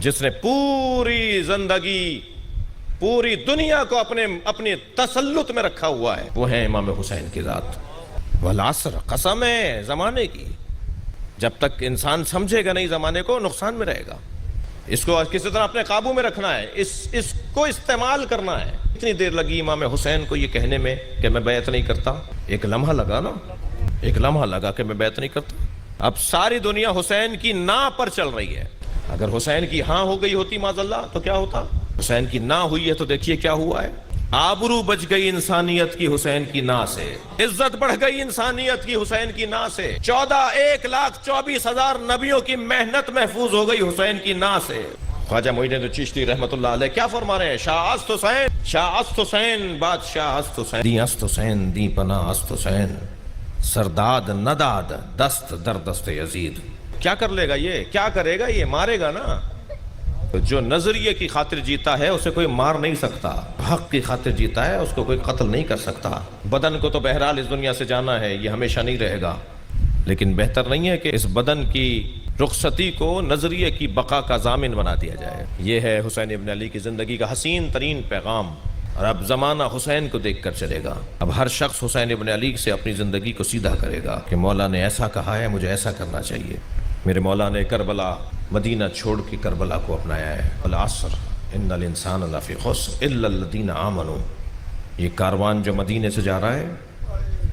جس نے پوری زندگی پوری دنیا کو اپنے تسلط میں رکھا ہوا ہے، وہ ہے امام حسین کی ذات۔ والعصر، قسم ہے زمانے کی، جب تک انسان سمجھے گا نہیں زمانے کو، نقصان میں رہے گا۔ اس کو کسی طرح اپنے قابو میں رکھنا ہے، اس کو استعمال کرنا ہے۔ اتنی دیر لگی امام حسین کو یہ کہنے میں کہ میں بیعت نہیں کرتا، ایک لمحہ لگا نا، ایک لمحہ لگا کہ میں بیعت نہیں کرتا۔ اب ساری دنیا حسین کی نا پر چل رہی ہے۔ اگر حسین کی ہاں ہو گئی ہوتی معاذ اللہ تو کیا ہوتا؟ حسین کی نا ہوئی ہے تو دیکھیے کیا ہوا ہے۔ آبرو بچ گئی انسانیت کی حسین کی نا سے، عزت بڑھ گئی انسانیت کی حسین کی نا سے، 1,24,000 نبیوں کی محنت محفوظ ہو گئی حسین کی نا سے۔ خواجہ معین الدین چشتی رحمت اللہ علیہ کیا فرما رہے ہیں؟ شاہ است حسین، شاہ است حسین، بادشاہ است حسین، دی است حسین، دی پناہ است حسین، سرداد نداد دست در دست یزید۔ کیا کر لے گا یہ؟ کیا کرے گا یہ؟ مارے گا نا۔ جو نظریے کی خاطر جیتا ہے اسے کوئی مار نہیں سکتا، حق کی خاطر جیتا ہے اس کو کوئی قتل نہیں کر سکتا۔ بدن کو تو بہرحال اس دنیا سے جانا ہے، یہ ہمیشہ نہیں رہے گا، لیکن بہتر نہیں ہے کہ اس بدن کی رخصتی کو نظریے کی بقا کا ضامن بنا دیا جائے۔ یہ ہے حسین ابن علی کی زندگی کا حسین ترین پیغام۔ اور اب زمانہ حسین کو دیکھ کر چلے گا۔ اب ہر شخص حسین ابن علی سے اپنی زندگی کو سیدھا کرے گا کہ مولا نے ایسا کہا ہے، مجھے ایسا کرنا چاہیے۔ میرے مولا نے کربلا، مدینہ چھوڑ کے کربلا کو اپنایا ہے۔ والعصر ان الانسان لفی خسر الا الذین آمنوا۔ یہ کاروان جو مدینے سے جا رہا ہے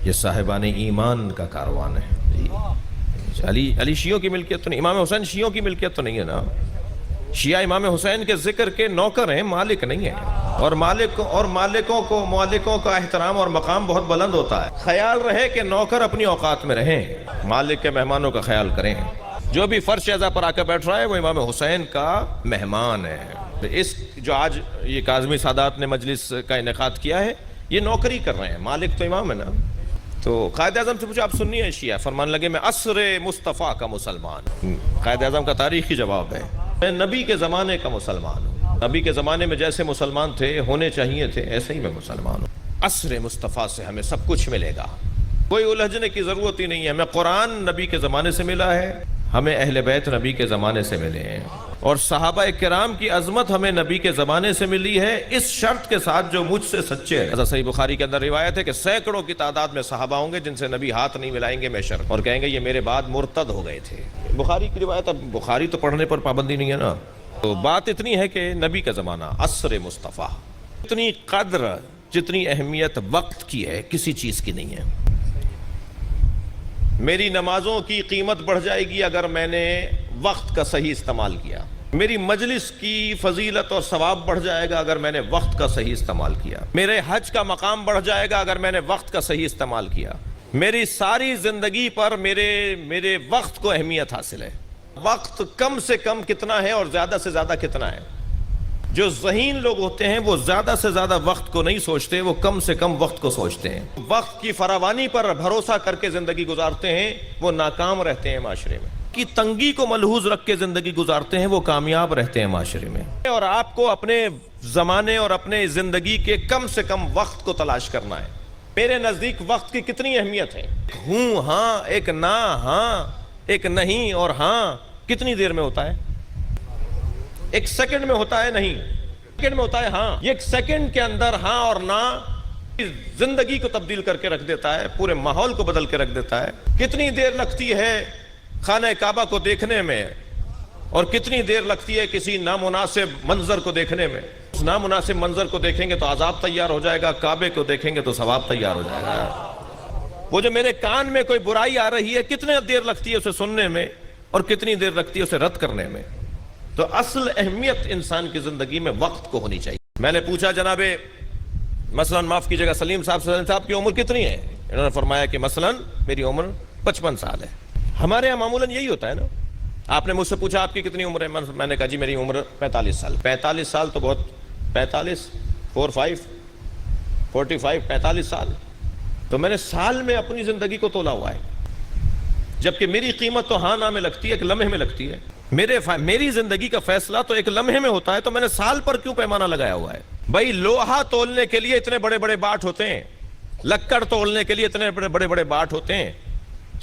یہ صاحبان ایمان کا کاروان ہے۔ علی شیعوں کی ملکیت تو نہیں، امام حسین شیعوں کی ملکیت تو نہیں ہے نا۔ شیعہ امام حسین کے ذکر کے نوکر ہیں، مالک نہیں ہیں۔ اور مالکوں کا احترام اور مقام بہت بلند ہوتا ہے۔ خیال رہے کہ نوکر اپنی اوقات میں رہیں، مالک کے مہمانوں کا خیال کریں۔ جو بھی فرش اعضا پر آ کر بیٹھ رہا ہے وہ امام حسین کا مہمان ہے۔ اس جو آج یہ کاظمی سادات نے مجلس کا انعقاد کیا ہے یہ نوکری کر رہے ہیں، مالک تو امام ہے نا۔ تو قائد اعظم سے پوچھا آپ سنی ہے شیعہ؟ فرمان لگے میں عصر مصطفیٰ کا مسلمان۔ قائد اعظم کا تاریخی جواب ہے میں نبی کے زمانے کا مسلمان ہوں۔ نبی کے زمانے میں جیسے مسلمان تھے، ہونے چاہیے تھے، ایسے ہی میں مسلمان ہوں۔ عصر مصطفیٰ سے ہمیں سب کچھ ملے گا، کوئی الجھنے کی ضرورت ہی نہیں ہے۔ ہمیں قرآن نبی کے زمانے سے ملا ہے، ہمیں اہل بیت نبی کے زمانے سے ملے ہیں، اور صحابہ کرام کی عظمت ہمیں نبی کے زمانے سے ملی ہے، اس شرط کے ساتھ جو مجھ سے سچے ہیں۔ حضرت صحیح بخاری کے اندر روایت ہے کہ سینکڑوں کی تعداد میں صحابہ ہوں گے جن سے نبی ہاتھ نہیں ملائیں گے محشر، اور کہیں گے یہ میرے بعد مرتد ہو گئے تھے۔ بخاری کی روایت، اب بخاری تو پڑھنے پر پابندی نہیں ہے نا۔ تو بات اتنی ہے کہ نبی کا زمانہ عصر مصطفیٰ، اتنی قدر جتنی اہمیت وقت کی ہے کسی چیز کی نہیں ہے۔ میری نمازوں کی قیمت بڑھ جائے گی اگر میں نے وقت کا صحیح استعمال کیا۔ میری مجلس کی فضیلت اور ثواب بڑھ جائے گا اگر میں نے وقت کا صحیح استعمال کیا۔ میرے حج کا مقام بڑھ جائے گا اگر میں نے وقت کا صحیح استعمال کیا۔ میری ساری زندگی پر میرے وقت کو اہمیت حاصل ہے۔ وقت کم سے کم کتنا ہے اور زیادہ سے زیادہ کتنا ہے؟ جو ذہین لوگ ہوتے ہیں وہ زیادہ سے زیادہ وقت کو نہیں سوچتے، وہ کم سے کم وقت کو سوچتے ہیں۔ وقت کی فراوانی پر بھروسہ کر کے زندگی گزارتے ہیں وہ ناکام رہتے ہیں معاشرے میں۔ کی تنگی کو ملحوظ رکھ کے زندگی گزارتے ہیں وہ کامیاب رہتے ہیں معاشرے میں۔ اور آپ کو اپنے زمانے اور اپنے زندگی کے کم سے کم وقت کو تلاش کرنا ہے۔ میرے نزدیک وقت کی کتنی اہمیت ہے؟ ہوں ہاں، ایک نہ ہاں، ایک نہیں اور ہاں کتنی دیر میں ہوتا ہے؟ ایک سیکنڈ میں ہوتا ہے نہیں، سیکنڈ میں ہوتا ہے ہاں۔ یہ ایک سیکنڈ کے اندر ہاں اور نہ زندگی کو تبدیل کر کے رکھ دیتا ہے، پورے ماحول کو بدل کے رکھ دیتا ہے۔ کتنی دیر لگتی ہے خانہ کعبہ کو دیکھنے میں اور کتنی دیر لگتی ہے کسی نامناسب منظر کو دیکھنے میں۔ اس نامناسب منظر کو دیکھیں گے تو عذاب تیار ہو جائے گا، کعبے کو دیکھیں گے تو ثواب تیار ہو جائے گا۔ وہ جو میرے کان میں کوئی برائی آ رہی ہے کتنی دیر لگتی ہے اسے سننے میں اور کتنی دیر لگتی ہے اسے رد کرنے میں۔ تو اصل اہمیت انسان کی زندگی میں وقت کو ہونی چاہیے۔ میں نے پوچھا جناب مثلا معاف کیجیے گا سلیم صاحب کی عمر کتنی ہے؟ انہوں نے فرمایا کہ مثلا میری عمر 55 سال ہے۔ ہمارے یہاں معمولاً یہی ہوتا ہے نا۔ آپ نے مجھ سے پوچھا آپ کی کتنی عمر ہے؟ میں نے کہا جی میری عمر 45 سال۔ 45 سال تو بہت، 45 45 سال تو میں نے سال میں اپنی زندگی کو تولا ہوا ہے، جبکہ میری قیمت تو ہاں نہ میں لگتی ہے، ایک لمحے میں لگتی ہے۔ میری زندگی کا فیصلہ تو ایک لمحے میں ہوتا ہے، تو میں نے سال پر کیوں پیمانہ لگایا ہوا ہے؟ بھائی لوہا تولنے کے لیے اتنے بڑے بڑے باٹ ہوتے ہیں، لکڑ تولنے کے لیے اتنے بڑے بڑے باٹ ہوتے ہیں،